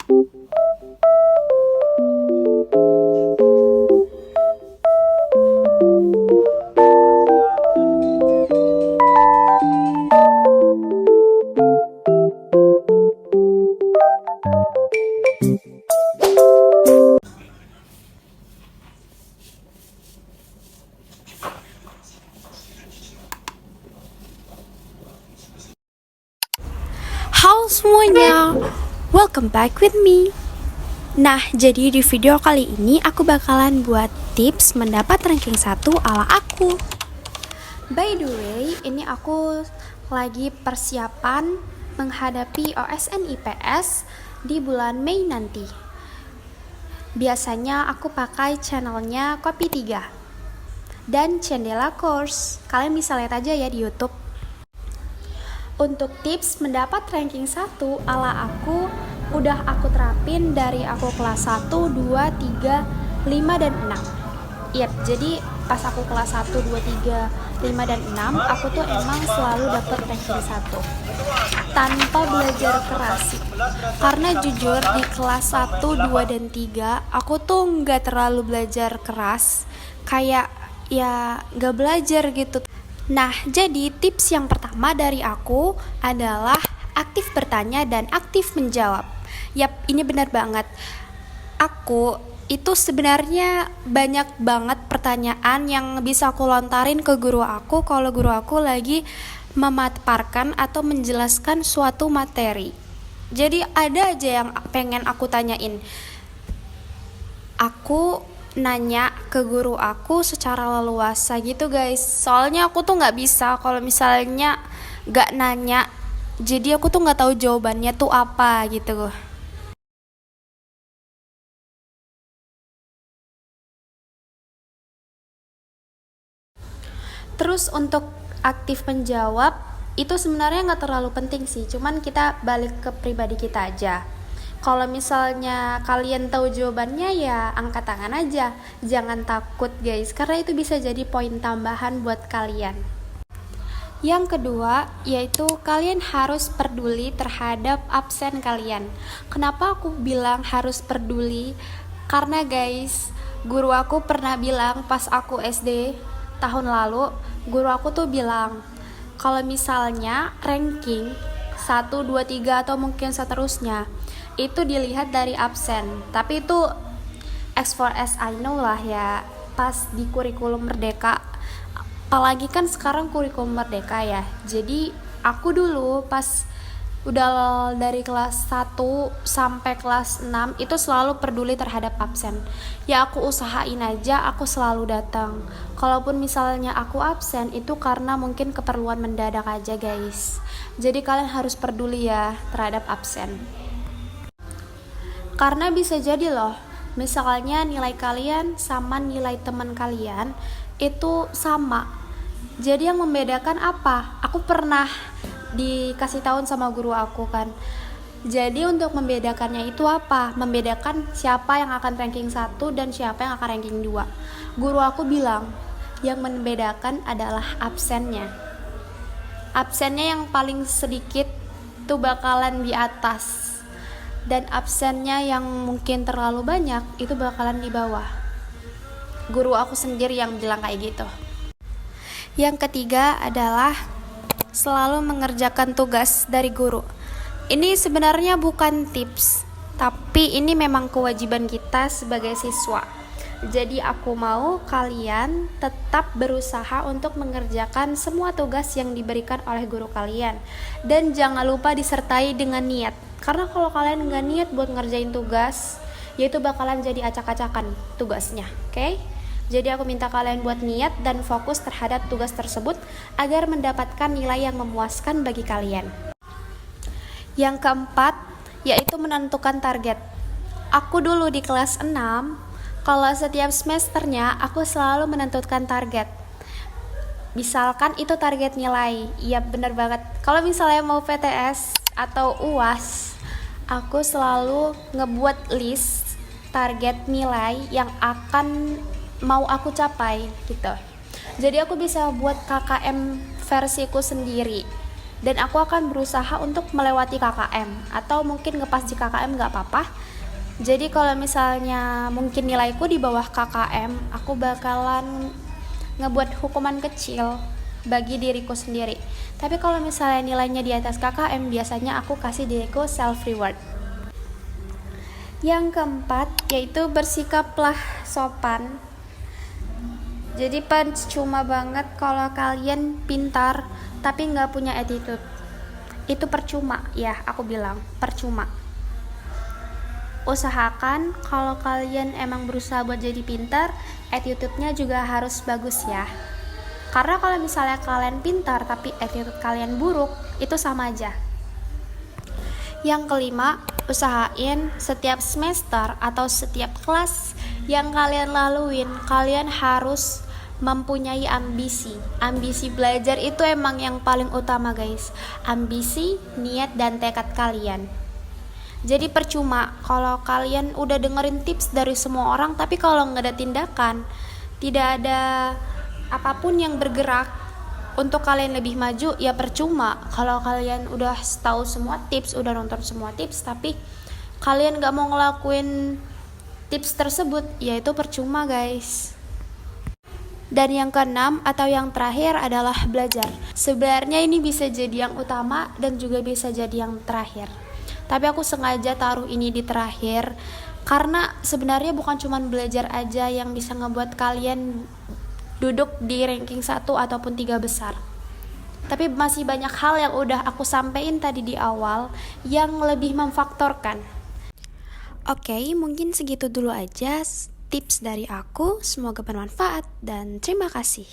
Halo semuanya, welcome back with me. Nah, jadi di video kali ini aku bakalan buat tips mendapat ranking 1 ala aku. By the way, ini aku lagi persiapan menghadapi OSN IPS di bulan Mei nanti. Biasanya aku pakai channelnya Kopi 3 dan Cendela Course. Kalian bisa lihat aja ya di YouTube. Untuk tips mendapat ranking 1 ala aku udah aku terapin dari aku kelas 1, 2, 3, 5, dan 6. Yap, jadi pas aku kelas 1, 2, 3, 5, dan 6 aku tuh emang selalu dapet ranking 1 tanpa belajar keras. Karena jujur di kelas 1, 2, dan 3 aku tuh gak terlalu belajar keras, kayak ya gak belajar gitu. Nah, jadi tips yang pertama dari aku adalah aktif bertanya dan aktif menjawab. Yap, ini benar banget. Aku itu sebenarnya banyak banget pertanyaan yang bisa aku lontarin ke guru aku kalau guru aku lagi memaparkan atau menjelaskan suatu materi. Jadi ada aja yang pengen aku tanyain. Aku nanya ke guru aku secara leluasa gitu guys, soalnya aku tuh nggak bisa kalau misalnya nggak nanya, jadi aku tuh nggak tahu jawabannya tuh apa gitu. Terus untuk aktif menjawab itu sebenarnya nggak terlalu penting sih, cuman kita balik ke pribadi kita aja. Kalau misalnya kalian tahu jawabannya ya angkat tangan aja, jangan takut guys, karena itu bisa jadi poin tambahan buat kalian. Yang kedua, yaitu kalian harus peduli terhadap absen kalian. Kenapa aku bilang harus peduli? Karena guys, guru aku pernah bilang pas aku SD tahun lalu, guru aku tuh bilang kalau misalnya ranking 1, 2, 3 atau mungkin seterusnya itu dilihat dari absen. Tapi itu as far as I know lah ya, pas di kurikulum merdeka. Apalagi kan sekarang kurikulum merdeka ya. Jadi aku dulu pas udah dari kelas 1 sampai kelas 6 itu selalu peduli terhadap absen. Ya aku usahain aja aku selalu datang. Kalaupun misalnya aku absen itu karena mungkin keperluan mendadak aja guys. Jadi kalian harus peduli ya terhadap absen. Karena bisa jadi loh, misalnya nilai kalian sama nilai teman kalian itu sama. Jadi yang membedakan apa? Aku pernah dikasih tahu sama guru aku kan. Jadi untuk membedakannya itu apa? Membedakan siapa yang akan ranking 1 dan siapa yang akan ranking 2. Guru aku bilang, yang membedakan adalah absennya. Absennya yang paling sedikit itu bakalan di atas. Dan absennya yang mungkin terlalu banyak itu bakalan di bawah. Guru aku sendiri yang bilang kayak gitu. Yang ketiga adalah selalu mengerjakan tugas dari guru. Ini sebenarnya bukan tips, tapi ini memang kewajiban kita sebagai siswa. Jadi aku mau kalian tetap berusaha untuk mengerjakan semua tugas yang diberikan oleh guru kalian. Dan jangan lupa disertai dengan niat. Karena kalau kalian nggak niat buat ngerjain tugas, yaitu bakalan jadi acak-acakan tugasnya, oke? Jadi aku minta kalian buat niat dan fokus terhadap tugas tersebut agar mendapatkan nilai yang memuaskan bagi kalian. Yang keempat, yaitu menentukan target. Aku dulu di kelas 6, kalau setiap semesternya aku selalu menentukan target. Misalkan itu target nilai, iya bener banget. Kalau misalnya mau PTS atau UAS, aku selalu ngebuat list target nilai yang akan mau aku capai gitu. Jadi aku bisa buat KKM versiku sendiri. dan aku akan berusaha untuk melewati KKM, atau mungkin ngepas di KKM nggak apa-apa. Jadi kalau misalnya mungkin nilaiku di bawah KKM, aku bakalan ngebuat hukuman kecil bagi diriku sendiri. Tapi kalau misalnya nilainya di atas KKM, biasanya aku kasih diriku self reward. Yang keempat yaitu bersikaplah sopan. Jadi percuma banget kalau kalian pintar tapi nggak punya attitude. Itu percuma ya, aku bilang percuma. Usahakan kalau kalian emang berusaha buat jadi pintar, attitude-nya juga harus bagus ya. Karena kalau misalnya kalian pintar tapi attitude kalian buruk, itu sama aja. Yang kelima, usahain setiap semester atau setiap kelas yang kalian laluin, kalian harus mempunyai ambisi. Ambisi belajar itu emang yang paling utama guys. Ambisi, niat, dan tekad kalian. Jadi percuma kalau kalian udah dengerin tips dari semua orang, tapi kalau nggak ada tindakan, tidak ada apapun yang bergerak untuk kalian lebih maju, ya percuma. Kalau kalian udah tahu semua tips, udah nonton semua tips, tapi kalian nggak mau ngelakuin tips tersebut, ya itu percuma guys. Dan yang keenam atau yang terakhir adalah belajar. Sebenarnya ini bisa jadi yang utama dan juga bisa jadi yang terakhir. Tapi aku sengaja taruh ini di terakhir karena sebenarnya bukan cuma belajar aja yang bisa ngebuat kalian duduk di ranking 1 ataupun 3 besar. Tapi masih banyak hal yang udah aku sampein tadi di awal yang lebih memfaktorkan. Oke, mungkin segitu dulu aja tips dari aku. Semoga bermanfaat dan terima kasih.